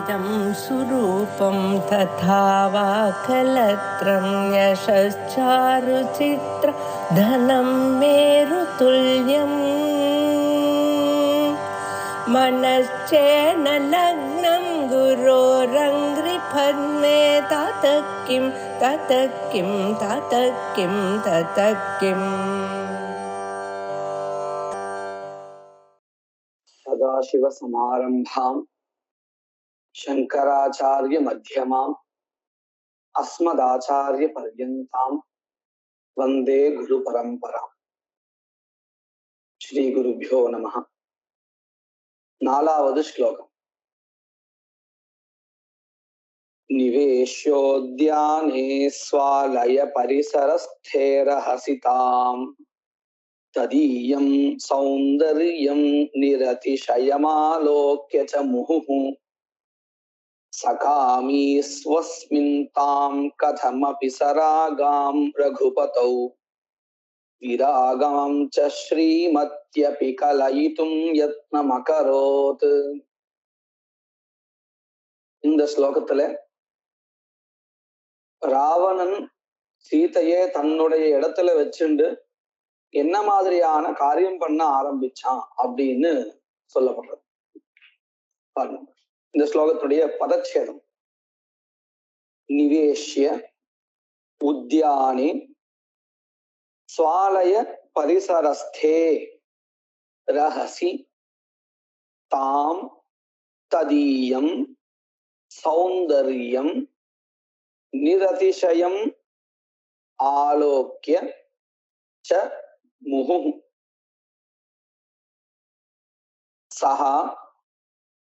इदं सुरूपं तथा वा कलत्रं यशश्चारुचित्र धनं मेरुतुल्यम् मनश्चेन लग्नं गुरोरङ्घ्रिपद्मे ततः किं ततः किं ततः किं ततः किम् सदाशिवसमारम्भां शङ्कराचार्य मध्यमाम् अस्मदाचार्यपर्यन्तां वन्दे गुरुपरम्पराम्. श्रीगुरुभ्यो नमः. नालावद् श्लोकम्. निवेश्योद्याने स्वालय परिसरस्थे रहसिताम् तदीयं सौन्दर्यं निरतिशयमालोक्य च मुहुः सकामी स्वस्मिन् तां कथमपि सरागां रघुपतौ विरागां च श्रीमत्यपि कलयितुं यत्नमकरोत्. இந்த ஸ்லோகத்துல ராவணன் சீதையே தன்னுடைய இடத்துல வச்சுண்டு என்ன மாதிரியான காரியம் பண்ண ஆரம்பிச்சான் அப்படின்னு சொல்லப்படுறது. பாருங்க, இந்த ஸ்லோகத்துடைய பதச்சேதம். நிவேஷ்ய உத்யானே ஸ்வாலய பரிசரஸ்தே ரஹசி தாம் ததீயம் சௌந்தர்யம் நிரதிசயம் ஆலோக்ய ச முஹுः சஹ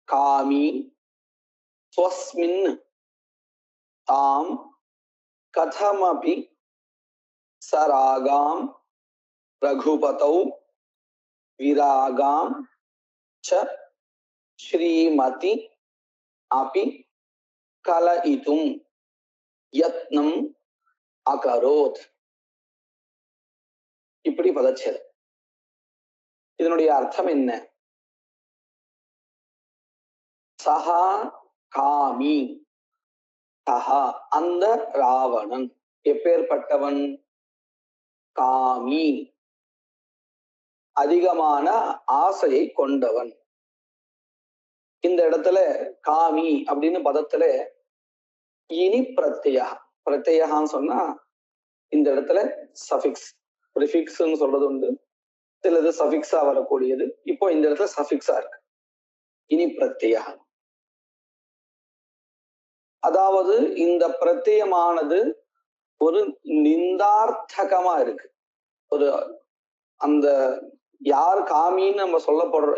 காமி ஸ்வஸ்மின் தாம் கதமபி சராகாம் ரகுபதௌ விராகாம் ச ஸ்ரீமதி அபி கலயிதும் யத்னம் அகரோத். இப்படி பதச்சேதம். இதனுடைய அர்த்தம் என்ன? சஹா காமி, சஹா அந்த ராவணன் எப்பேற்பட்டவன்? காமி, அதிகமான ஆசையை கொண்டவன். இந்த இடத்துல காமி அப்படின்னு பதத்துல இனி பிரத்யா, பிரத்யான்னு சொன்னா இந்த இடத்துல சஃபிக்ஸ், ப்ரிஃபிக்ஸ்ன்னு சொல்றது உண்டு, சிலது சஃபிக்ஸா வரக்கூடியது. இப்போ இந்த இடத்துல சஃபிக்ஸா இருக்கு, இனி பிரத்யா. அதாவது இந்த பிரத்யமானது ஒரு நிந்தார்த்தகமா இருக்கு. ஒரு அந்த யார் காமின்னு நம்ம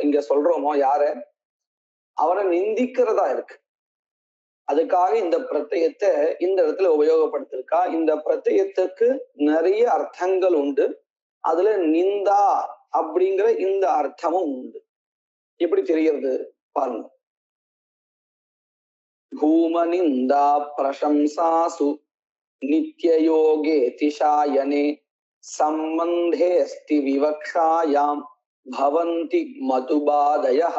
இங்க சொல்றோமோ யார, அவரை நிந்திக்கிறதா இருக்கு. அதுக்காக இந்த பிரத்யத்தை இந்த இடத்துல உபயோகப்படுத்திருக்கா. இந்த பிரத்யத்துக்கு நிறைய அர்த்தங்கள் உண்டு. அதுல நிந்தா அப்படிங்கிற இந்த அர்த்தமும் உண்டு. எப்படி தெரிகிறது பாருங்க. பூமநிந்தா பிரசம்சாசு நித்யயோகே திஷாயனே சம்பந்தே அஸ்தி விவக்ஷாயாம் பவந்தி மதுபாதயஹ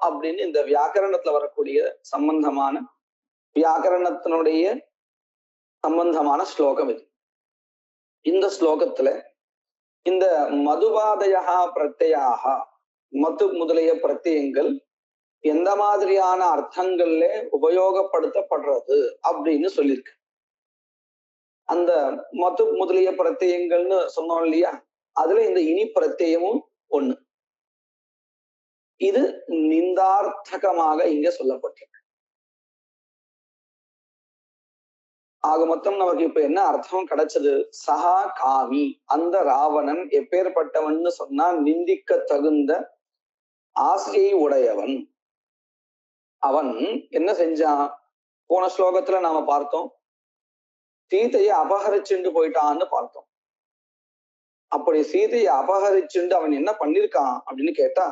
அப்படின்னு இந்த வியாக்கரணத்துல வரக்கூடிய சம்பந்தமான வியாக்கரணத்தினுடைய சம்பந்தமான ஸ்லோகம் இது. இந்த ஸ்லோகத்துல இந்த மதுபாதயா பிரத்யாக, மது முதலிய பிரத்யங்கள் எந்த மாதிரியான அர்த்தங்கள்ல உபயோகப்படுத்தப்படுறது அப்படின்னு சொல்லியிருக்கு. அந்த மது முதலிய பிரத்யங்கள்னு சொன்னோம் இல்லையா, அதுல இந்த இனி பிரத்யமும் ஒண்ணு. இது நிந்தார்த்தகமாக இங்க சொல்லப்பட்டிருக்கு. ஆக மொத்தம் நமக்கு இப்ப என்ன அர்த்தம் கிடைச்சது? சஹா காமி, அந்த ராவணன் எப்பேற்பட்டவன் சொன்னா நிந்திக்க தகுந்த ஆசையை உடையவன். அவன் என்ன செஞ்சான்? போன ஸ்லோகத்துல நாம பார்த்தோம், சீதையை அபகரிச்சுண்டு போயிட்டான்னு பார்த்தோம். அப்படி சீதையை அபகரிச்சுண்டு அவன் என்ன பண்ணிருக்கான் அப்படின்னு கேட்டா,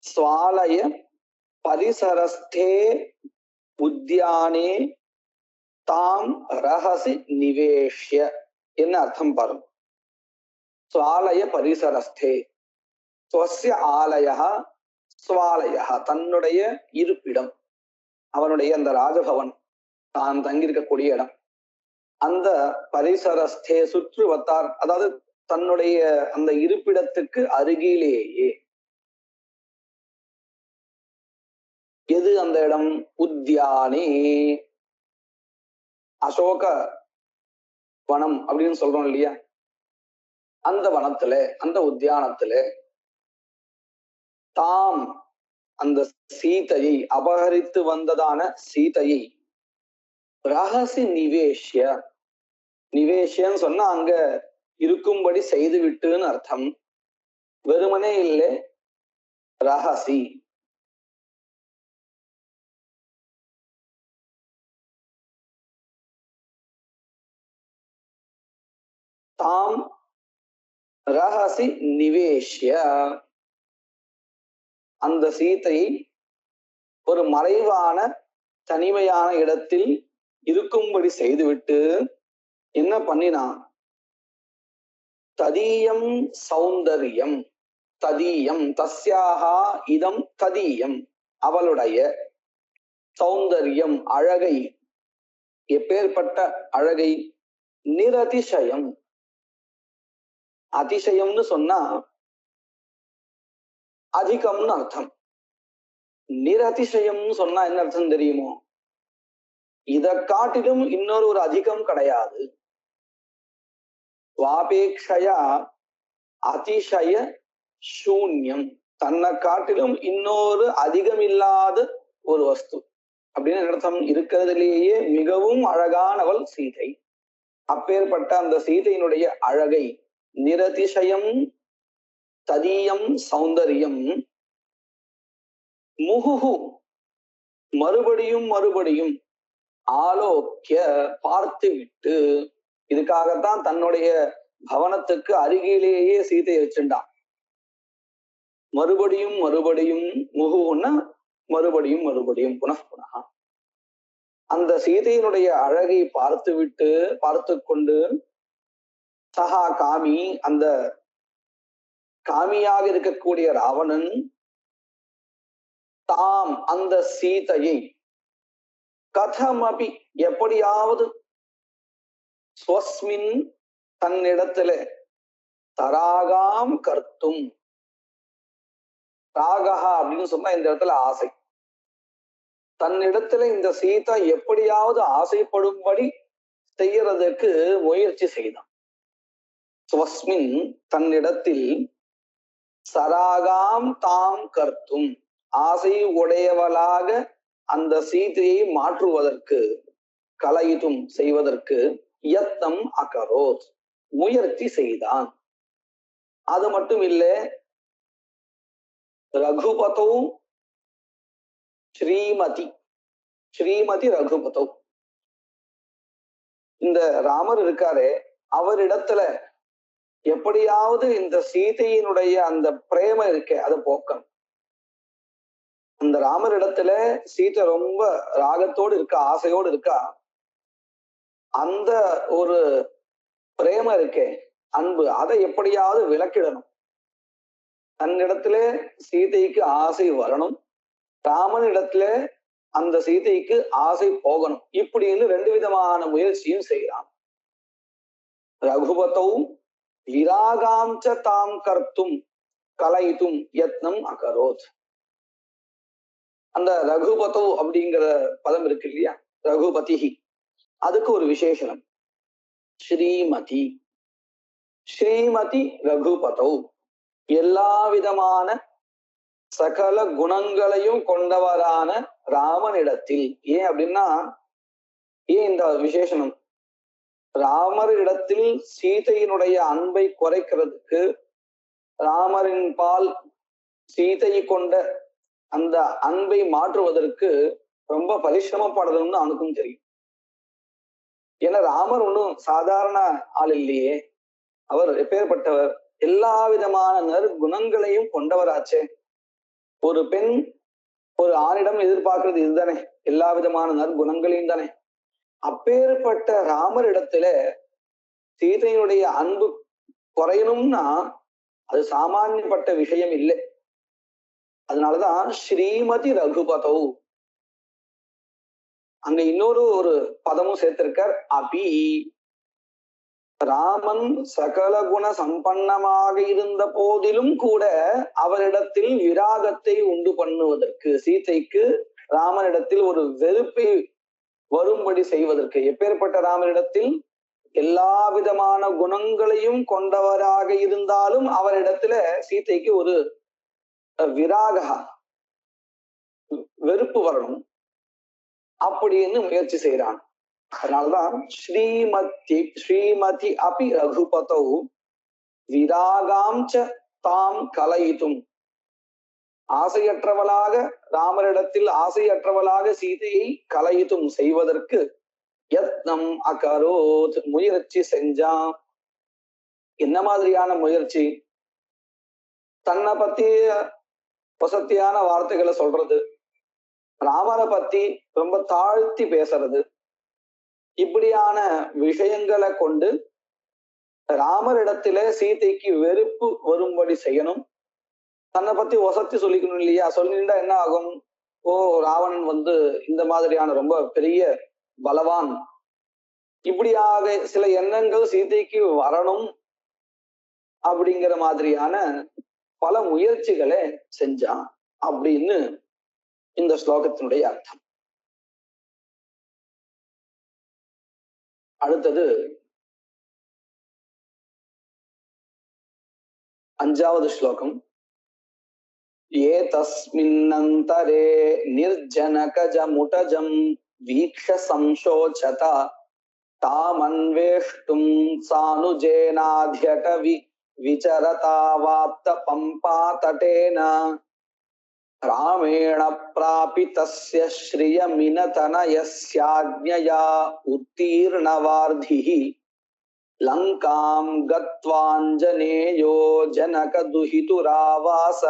ஸ்வாலய பரிசரஸ்தே உத்யானே தாம் ரஹசி நிவேஷ்ய என்ன அர்த்தம் பாருங்க. ஸ்வாலய பரிசரஸ்தே, ஸ்வஸ்ய ஆலய ஸ்வாலய தன்னுடைய இருப்பிடம், அவனுடைய அந்த ராஜபவன் தான் தங்கியிருக்கக்கூடிய இடம். அந்த பரிசரஸ்தே சுற்று வட்டார், அதாவது தன்னுடைய அந்த இருப்பிடத்துக்கு அருகிலேயே. எது அந்த இடம்? உத்யானே, அசோக வனம் அப்படின்னு சொல்றோம் இல்லையா, அந்த வனத்துல, அந்த உத்தியானத்துல தாம் அந்த சீதையை, அபகரித்து வந்ததான சீதையை ரகசி நிவேஷ்ய, நிவேஷ்யன்னு சொன்னா அங்க இருக்கும்படி செய்து விட்டுன்னு அர்த்தம். வெறுமனே இல்லை, ரகசி. தாம் ரகசி நிவேஷ்ய, அந்த சீதையை ஒரு மறைவான தனிமையான இடத்தில் இருக்கும்படி செய்துவிட்டு என்ன பண்ணினான்? ததீயம் சௌந்தர்யம், ததீயம் தஸ்யாஹா இதம் ததீயம், அவளுடைய சௌந்தர்யம் அழகை, எப்பேற்பட்ட அழகை? நிரதிசயம், அதிசயம்னு சொன்னா அதிகம்னு அர்த்தம். நிரதிசயம்னு சொன்னா என்ன அர்த்தம் தெரியுமோ? இதை காட்டிலும் இன்னொரு ஒரு அதிகம் கிடையாது. வாபேக்ஷயா அதிசய சூன்யம், தன்னை காட்டிலும் இன்னொரு அதிகம் இல்லாத ஒரு வஸ்து அப்படின்னு அர்த்தம். இருக்கிறதுலேயே மிகவும் அழகானவள் சீதை. அப்பேற்பட்ட அந்த சீதையினுடைய அழகை நிரதிசயம் ததீயம் சௌந்தர்யம் முகுஹு, மறுபடியும் மறுபடியும் ஆலோக்கிய, பார்த்து விட்டு, இதுக்காகத்தான் தன்னுடைய பவனத்துக்கு அருகிலேயே சீதையை வச்சுட்டான். மறுபடியும் மறுபடியும், முகுன்னா மறுபடியும் மறுபடியும், புனః அந்த சீதையினுடைய அழகை பார்த்து விட்டு, பார்த்து கொண்டு, சஹா காமி, அந்த காமியாக இருக்கக்கூடிய ராவணன், தாம் அந்த சீதையை, கதமபி எப்படியாவது, ஸ்வஸ்மின் தன்னிடத்துல, தராகாம் கர்த்தும், ராகஹா அப்படின்னு சொன்னா இந்த இடத்துல ஆசை. தன்னிடத்துல இந்த சீதா எப்படியாவது ஆசைப்படும்படி செய்யறதுக்கு முயற்சி செய்தான். ஸ்வஸ்மின் தன்னிடத்தில், சராகாம் தாம் கர்த்தும், ஆசை உடையவளாக அந்த சீதையை மாற்றுவதற்கு, கலையிட்டும் செய்வதற்கு, யத்னம் அகரோத், முயற்சி செய்தான். அது மட்டும் இல்லை, ரகுபதோ ஸ்ரீமதி, ஸ்ரீமதி ரகுபதோ, இந்த ராமர் இருக்காரு, அவரிடத்துல எப்படியாவது இந்த சீதையினுடைய அந்த பிரேம இருக்கே அதை போக்கணும். அந்த ராமர் இடத்துல சீதை ரொம்ப ராகத்தோடு இருக்கா, ஆசையோடு இருக்கா. அந்த ஒரு பிரேம இருக்கே, அன்பு, அதை எப்படியாவது விலக்கிடணும். தன்னிடத்துல சீதைக்கு ஆசை வரணும், ராமன் இடத்துல அந்த சீதைக்கு ஆசை போகணும். இப்படின்னு ரெண்டு விதமான முயற்சியும் செய்யலாம். ரகுபதவும் விராகாம்ச தாம் கர்த்தும் கலைத்தும் யத்னம் அகரோத். அந்த ரகுபதோ அப்படிங்கிற பதம் இருக்கு இல்லையா, ரகுபதி, அதுக்கு ஒரு விசேஷனம். ஸ்ரீமதி, ஸ்ரீமதி ரகுபதோ, எல்லா விதமான சகல குணங்களையும் கொண்டவரான ராமனிடத்தில். ஏன் அப்படின்னா, ஏன் இந்த விசேஷனம்? ராமர் இடத்தில் சீதையினுடைய அன்பை குறைக்கிறதுக்கு, ராமரின் பால் சீதை கொண்ட அந்த அன்பை மாற்றுவதற்கு ரொம்ப பரிசிரமப்படுறதுன்னு அவனுக்கும் தெரியும். ஏன்னா ராமர் ஒன்றும் சாதாரண ஆள் இல்லையே, அவர் எப்பேற்பட்டவர், எல்லா விதமான நற்குணங்களையும் கொண்டவராச்சே. ஒரு பெண் ஒரு ஆணிடம் எதிர்பார்க்கிறது இதுதானே, எல்லா விதமான நற்குணங்களையும் தானே. அப்பேற்பட்ட ராமர் இடத்துல சீதையினுடைய அன்பு குறையணும்னா அது சாமானியப்பட்ட விஷயம் இல்லை. அதனாலதான் ஸ்ரீமதி ரகுபதோ, அங்க இன்னொரு ஒரு பதமும் சேர்த்திருக்கார், அபி. ராமன் சகல குண சம்பன்னமாக இருந்த போதிலும் கூட அவரிடத்தில் விராகத்தை உண்டு பண்ணுவதற்கு, சீதைக்கு ராமனிடத்தில் ஒரு வெறுப்பை வரும்படி செய்வதற்கு, எப்பேற்பட்ட ராமனிடத்தில் எல்லா விதமான குணங்களையும் கொண்டவராக இருந்தாலும் அவரிடத்துல சீதைக்கு ஒரு விராக, வெறுப்பு வரணும் அப்படின்னு முயற்சி செய்யறான். அதனாலதான் ஸ்ரீமதி அபி ரகுபதௌ விராகாம்ச தாம் கலயித்தும், ஆசையற்றவளாக ராமரிடத்தில் ஆசையற்றவளாக சீதையை கலயித்தும் செய்வதற்கு யத்னம் அகரோத், முயற்சி செஞ்சான். என்ன மாதிரியான முயற்சி? தன்னை பத்தி வசத்தியான வார்த்தைகளை சொல்றது, ராமரை பத்தி ரொம்ப தாழ்த்தி பேசுறது, இப்படியான விஷயங்களை கொண்டு ராமரிடத்துல சீதைக்கு வெறுப்பு வரும்படி செய்யணும். தன்னை பத்தி வசத்தி சொல்லிக்கணும் இல்லையா? சொல்லிட்டா என்ன ஆகும்? ஓ, ராவணன் இந்த மாதிரியான ரொம்ப பெரிய பலவான், இப்படியாக சில எண்ணங்கள் சீதைக்கு வரணும் அப்படிங்கிற மாதிரியான பல முயற்சிகளை செஞ்சான் அப்படின்னு இந்த ஸ்லோகத்தினுடைய அர்த்தம். அடுத்தது 5வது ஸ்லோகம். ஏதஸ்மின்னந்தரே நிர்ஜனகஜமுடஜம் வீக்ஷ சம்சோச்சத தாமன்வேஷ்டும் சானுஜேனாத்யட விசரதாவாப்த பம்பா தடேன ராமேண பிராபிதஸ்ய ஸ்ரியமினதனயஸ்யாஜ்ஞயா உத்தீர்ணவார்த்திஹி லங்காம் கத்வாஞ்சனேயோ ஜனகதுஹிதுராவாச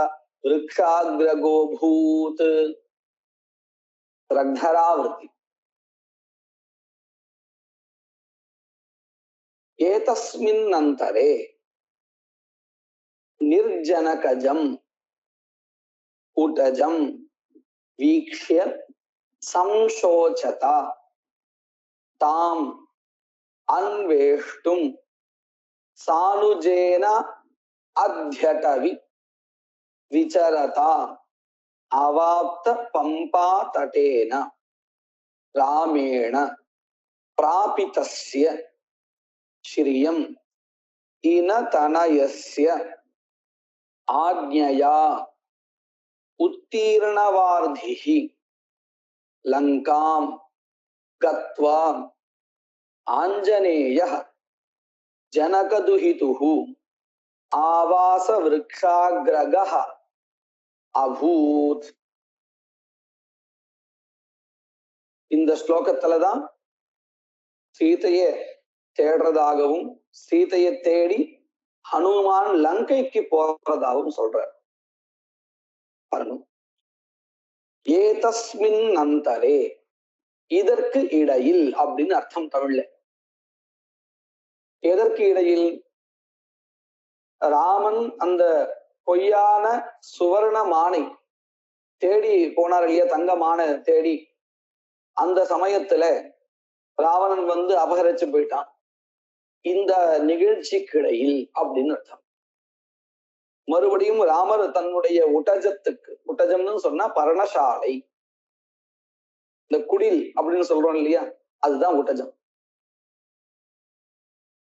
விருக்ஷாக்ரகோபூத். ரக்தராவர்த்தி. ஏதஸ்மின் அந்தரே நிர்ஜனகஜம் உடஜம் வீக்ஷ்ய சம்சோச்சத தாம் அன்வேஷ்டும் சானுஜேன அத்யடவி விசரதா அவாப்த பம்பா தடேன ராமேண பிராபிதஸ்ய ஸ்ரியம் இனதனயஸ்ய ஆக்ஞயா உத்தீர்ணவார்த்திஹி லங்காம் கத்வா ஆஞ்சநேயः ஜனகதுஹிதுஹு ஆவாச விருக்ஷாக்ரகः அபூத். இந்த ஸ்லோகத்துலதான் சீதையை தேடுறதாகவும் சீதையை தேடி ஹனுமான் லங்கைக்கு போறதாகவும் சொல்றார். ஏதஸ்மின் அந்தரே, இதற்கு இடையில் அப்படின்னு அர்த்தம் தமிழ்ல. எதற்கு இடையில்? ராமன் அந்த பொய்யான சுவர்ண மானை தேடி போனார் இல்லையா, தங்க மானை தேடி. அந்த சமயத்துல ராவணன் அபகரிச்சு போயிட்டான். இந்த நிகழ்ச்சிக்கு இடையில் அப்படின்னு அர்த்தம். மறுபடியும் ராமர் தன்னுடைய உடஜத்துக்கு, உடஜம்னு சொன்னா பர்ணசாலை, இந்த குடில் அப்படின்னு சொல்றோம் இல்லையா, அதுதான் உடஜம்.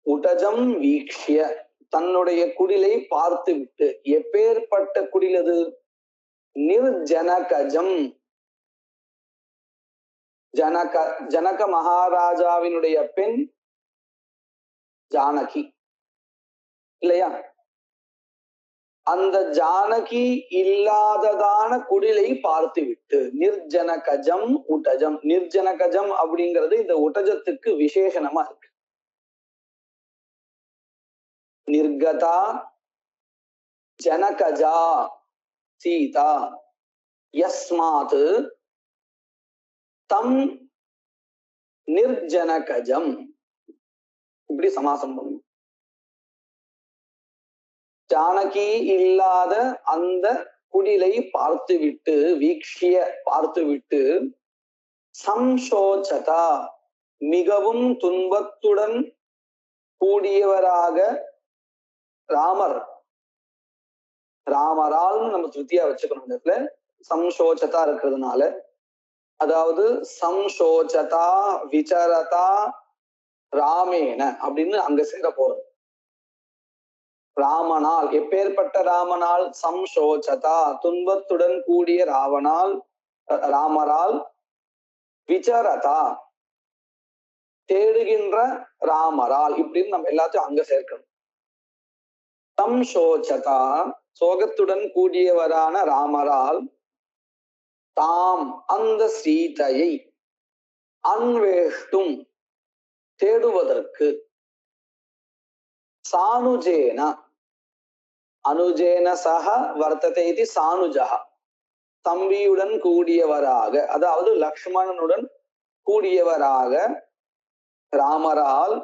உடஜம் வீக்ஷ்ய, தன்னுடைய குடிலை பார்த்து விட்டு. எப்பேற்பட்ட குடில் அது? நிர்ஜனகஜம், ஜனக மகாராஜாவினுடைய பெண் ஜானகி இல்லையா? அந்த ஜானகி இல்லாததான குடிலை பார்த்து விட்டு. நிர்ஜனகஜம் உடஜம். நிர்ஜனகஜம் அப்படிங்கிறது இந்த உடஜத்துக்கு விசேஷணமா இருக்கு. நிர்கதா ஜனகஜா சீதா யஸ்மாத் தம் நிர்ஜனகஜம், இப்படி சமாசம் பண்ணும். ஜானகி இல்லாத அந்த குடிலை பார்த்து விட்டு, வீக்ஷிய பார்த்து விட்டு, சம்சோச்சதா மிகவும் துன்பத்துடன் கூடியவராக ராமர், ராமரால் நம்ம திருப்தியா வச்சுக்கணும். இடத்துல சம்சோச்சதா இருக்கிறதுனால, அதாவது சம்சோச்சதா விசரதா ராமேன அப்படின்னு அங்க சேர போறது. ராமனால், எப்பேற்பட்ட ராமனால்? சம்சோச்சதா துன்பத்துடன் கூடிய ராமரால், விசரதா தேடுகின்ற ராமரால், இப்படின்னு நம்ம எல்லாத்தையும் அங்க சேர்க்கணும். சம்சோச்சதா சோகத்துடன் கூடியவரான ராமரால், தாம் அந்த சீதையை, அன்வேஷ்டும் தேடுவதற்கு, சானுஜேன அனுஜேன சக வர்த்ததே இது சானுஜா, தம்பியுடன் கூடியவராக, அதாவது லக்ஷ்மணனுடன் கூடியவராக ராமரால்,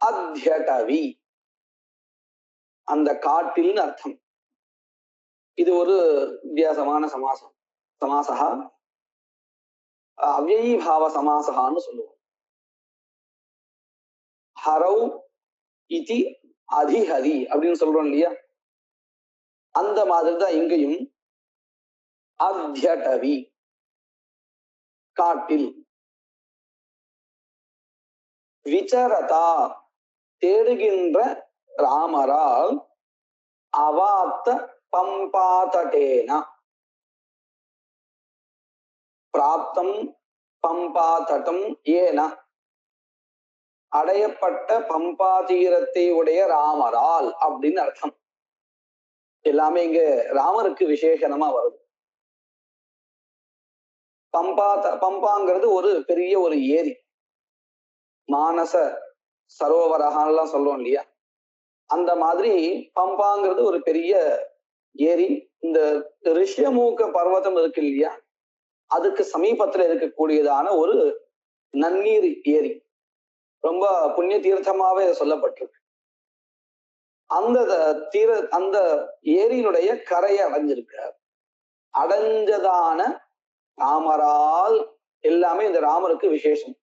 அத்யடவி அந்த காட்டில் அர்த்தம். இது ஒரு வித்தியாசமான சமாசா, அவ்யயீபாவ சமாசகான்னு சொல்லுவோம். ஹரௌ இதி அதிஹரி அப்படின்னு சொல்றோம் இல்லையா, அந்த மாதிரிதான் இங்கேயும் அத்யடவி காட்டில், விசரதா தேடுகின்ற ராமரால், அவாப்த பம்பாதடேன பிராப்தம் பம்பாதடம் ஏன அடையப்பட்ட பம்பா தீரத்தை உடைய ராமரால் அப்படின்னு அர்த்தம். எல்லாமே இங்க ராமருக்கு விசேஷனமா வருது. பம்பாங்கிறது ஒரு பெரிய ஒரு ஏரி, மானச சரோவரகான்லாம் சொல்றோம் இல்லையா, அந்த மாதிரி பம்பாங்கிறது ஒரு பெரிய ஏரி. இந்த ரிஷ்யமூக்க பர்வதம் இருக்கு இல்லையா, அதுக்கு சமீபத்துல இருக்கக்கூடியதான ஒரு நன்னீர் ஏரி, ரொம்ப புண்ணிய தீர்த்தமாவே சொல்லப்பட்டிருக்கு. அந்த ஏரியினுடைய கரையை அடைஞ்சிருக்கிறார். அடைஞ்சதான ராமரால், எல்லாமே இந்த ராமருக்கு விசேஷம்.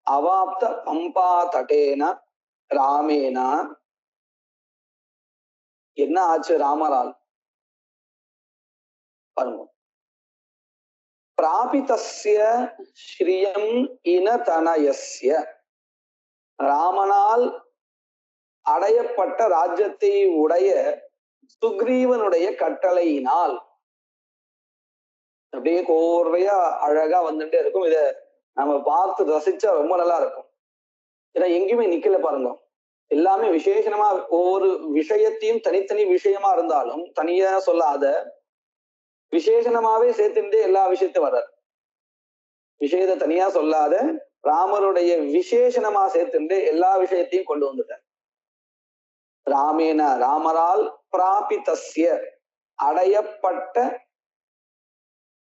அவாப்த பம்பா தடேன ராமேனா, என்ன ஆச்சு ராமரால் பாருங்க. பிராபிதஸ்ய ஸ்ரீயம் இனதனயஸ்ய, ராமனால் அடையப்பட்ட ராஜ்யத்தை உடைய சுக்ரீவனுடைய கட்டளையினால், அப்படியே கோர்வையா அழகா வந்துட்டே இருக்கும். இத நம்ம பார்த்து ரசிச்சா ரொம்ப நல்லா இருக்கும். ஏன்னா எங்கேயுமே நிக்கல பாருங்க, எல்லாமே விசேஷமா, ஒவ்வொரு விஷயத்தையும் தனித்தனி விஷயமா இருந்தாலும் தனியா சொல்லாத விசேஷமாவே சேர்த்துட்டே எல்லா விஷயத்தையும் வர்றார். விஷயத்தை தனியா சொல்லாத ராமருடைய விசேஷமா சேர்த்துட்டு எல்லா விஷயத்தையும் கொண்டு வந்துட்டார். ராமேன ராமரால், பிராபிதஸ்ய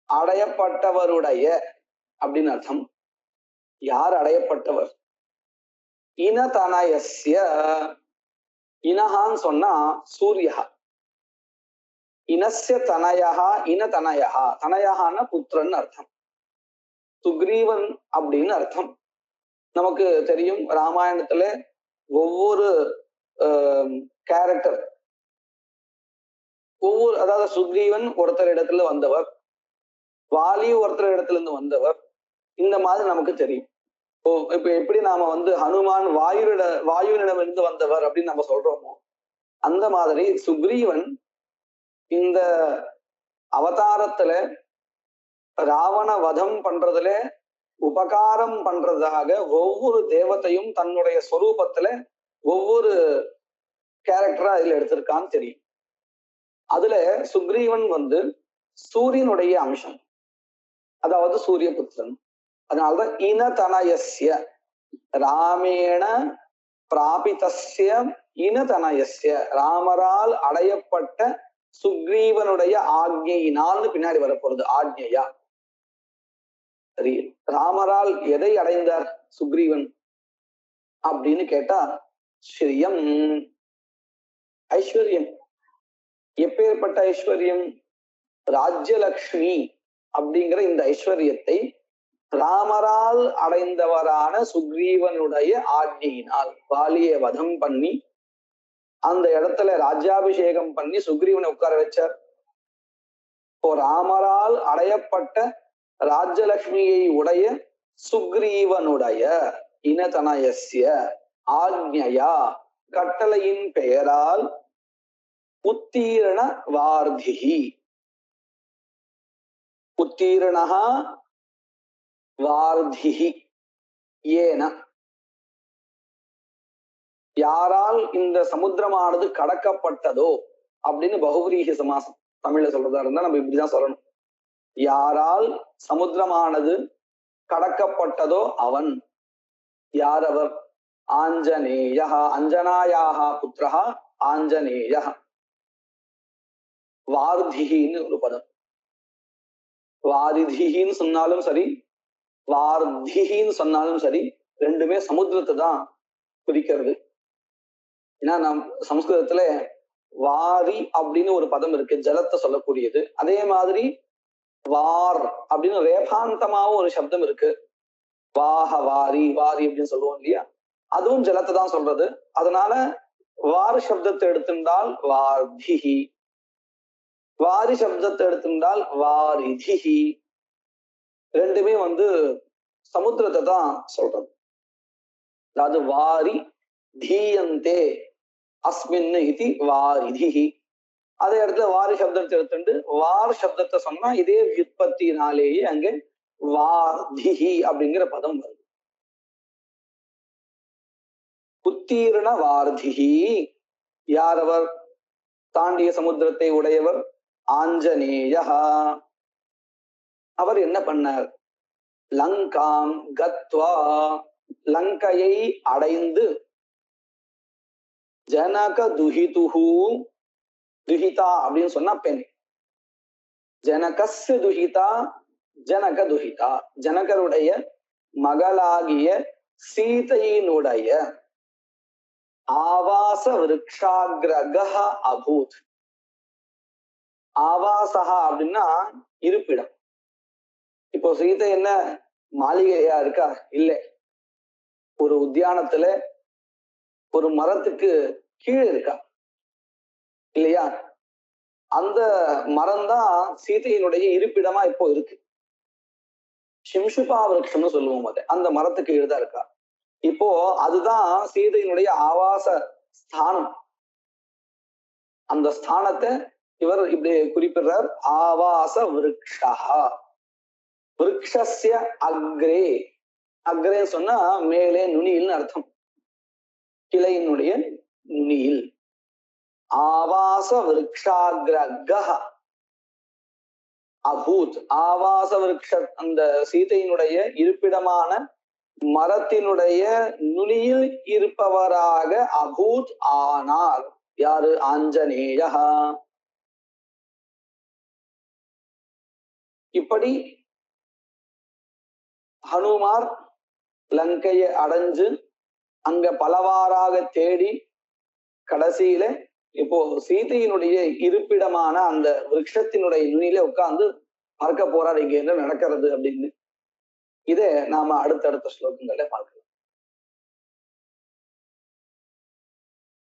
அடையப்பட்டவருடைய அப்படின்னு அர்த்தம். யார் அடையப்பட்டவர்? இனதனயஸ்ய, இனஹான்னு சொன்னா சூரியஹா, இனஸ்ய தனயஹா, இனதனயஹா, தனயஹான்னா புத்திரன் அர்த்தம். சுக்ரீவன் அப்படின்னு அர்த்தம். நமக்கு தெரியும் ராமாயணத்துல ஒவ்வொரு கேரக்டர், அதாவது சுக்ரீவன் ஒருத்தர் இடத்துல வந்தவர், வாலி ஒருத்தர் இடத்துல இருந்து வந்தவர், இந்த மாதிரி நமக்கு தெரியும். இப்ப எப்படி நாம ஹனுமான் வாயுவினிடம் இருந்து வந்தவர் அப்படின்னு நம்ம சொல்றோமோ, அந்த மாதிரி சுக்ரீவன் இந்த அவதாரத்துல ராவண வதம் பண்றதுல உபகாரம் பண்றதாக ஒவ்வொரு தேவத்தையும் தன்னுடைய சொரூபத்துல ஒவ்வொரு கேரக்டரா இதுல எடுத்திருக்கான்னு தெரியும். அதுல சுக்ரீவன் சூரியனுடைய அம்சம், அதாவது சூரிய புத்திரன். அதனால்தான் இனதனயஸ்ய, ராமேண பிராபிதஸ்ய இனதனயஸ்ய, ராமரால் அடையப்பட்ட சுக்ரீவனுடைய ஆக்ஞையினால்னு பின்னாடி வரப்போறது. ஆக்ஞையா, சரி, ராமரால் எதை அடைந்தார் சுக்ரீவன் அப்படின்னு கேட்டா, ஸ்ரீயம், ஐஸ்வர்யம். எப்பேற்பட்ட ஐஸ்வர்யம்? ராஜ்யலக்ஷ்மி அப்படிங்கிற இந்த ஐஸ்வர்யத்தை ராமரால் அடைந்தவரான சுக்ரீவனுடைய ஆజ్ఞையினால் வாலியை வதம் பண்ணி அந்த இடத்துல ராஜ்யாபிஷேகம் பண்ணி சுக்ரீவனை உட்கார வச்சார். இப்போ ராமரால் அடையப்பட்ட ராஜ்யலட்சுமியை உடைய சுக்ரீவனுடைய இனதனயஸ்ய ஆக்ஞயா கட்டளையின் பெயரால் உத்தீரண வார்திகி உத்தீரணா வார்திகி ஏன யாரால் இந்த சமுத்திரமானது கடக்கப்பட்டதோ அப்படின்னு பகுவிரீக சமாசம் தமிழ்ல சொல்றதா இருந்தா நம்ம இப்படிதான் சொல்லணும். யாரால் சமுத்திரமானது கடக்கப்பட்டதோ அவன். யார் அவர்? ஆஞ்சநேயா, அஞ்சனாயாக புத்திரா ஆஞ்சநேய. வார்திகின்னு ஒரு பதம். வாரிதிகின்னு சொன்னாலும் சரி, வார்திகின்னு சொன்னாலும் சரி, ரெண்டுமே சமுத்திரத்தை தான் குறிக்கிறது. ஏன்னா நம் சம்ஸ்கிருதத்துல வாரி அப்படின்னு ஒரு பதம் இருக்கு, ஜலத்தை சொல்லக்கூடியது. அதே மாதிரி வார் அப்படின்னு ரேபாந்தமாவும் ஒரு சப்தம் இருக்கு. வாஹ வாரி வாரி அப்படின்னு சொல்லுவோம் இல்லையா, அதுவும் ஜலத்தை தான் சொல்றது. அதனால வாரி சப்தத்தை எடுத்திருந்தால் வார்திகி, வாரி சப்தத்தை எடுத்திருந்தால் வாரிதிகி. ரெண்டுமே சமுத்திரத்தை தான் சொல்றது. அதாவது வாரி தீயந்தே அஸ்மின் இதி வாரிதிகி. அதே இடத்துல வாரி சப்தத்தை எடுத்துட்டு வார் சப்தத்தை சொன்னா இதே வியுற்பத்தினாலேயே அங்கே வார்திகி அப்படிங்கிற பதம் வருது. உத்தீரண வார்திகி. யார் அவர்? தாண்டிய சமுத்திரத்தை உடையவர் ஆஞ்சநேயா. அவர் என்ன பண்ணார்? லங்காம் கத்வா, லங்கையை அடைந்து, ஜனக துஹிதுஹு, துஹிதா அப்படின்னு சொன்னா பெண், ஜனகஸ்ய துஹிதா ஜனக துஹிதா, ஜனகருடைய மகளாகிய சீதையினுடைய ஆவாச விருக்ஷாகிரக அபூத். ஆவாசகா அப்படின்னா இருப்பிடம். இப்போ சீதை என்ன மாளிகையா இருக்கா? இல்லை, ஒரு உத்தியானத்துல ஒரு மரத்துக்கு கீழே இருக்கா இல்லையா? அந்த மரம் தான் சீதையினுடைய இருப்பிடமா இப்போ இருக்கு. சிம்சுபா விருட்சம்னு சொல்லுவோம். அந்த மரத்துக்கு கீழே தான் இருக்கா இப்போ. அதுதான் சீதையினுடைய ஆவாச ஸ்தானம். அந்த ஸ்தானத்தை இவர் இப்படி குறிப்பிடுறார். ஆவாச விருக்ஷா, விருக்ஷஸ்ய அக்ரே. அக்ரே சொன்னா மேலே, நுனியில் அர்த்தம். கிளையினுடைய நுனியில். ஆவாச விருக்ஷாகிரக அபூத். ஆவாச விருக்ஷ, அந்த சீதையினுடைய இருப்பிடமான மரத்தினுடைய நுனியில் இருப்பவராக அபூத் ஆனார். யாரு? ஆஞ்சநேயா. இப்படி ஹனுமார் லங்கையை அடைஞ்சு அங்க பலவாறாக தேடி கடைசியில இப்போ சீதையினுடைய இருப்பிடமான அந்த விருட்சத்தினுடைய நுனியில உட்கார்ந்து பார்க்க போறார் இங்க என்ன நடக்கிறது அப்படின்னு. இதை நாம அடுத்தடுத்த ஸ்லோகங்கள்ல பார்க்கலாம்.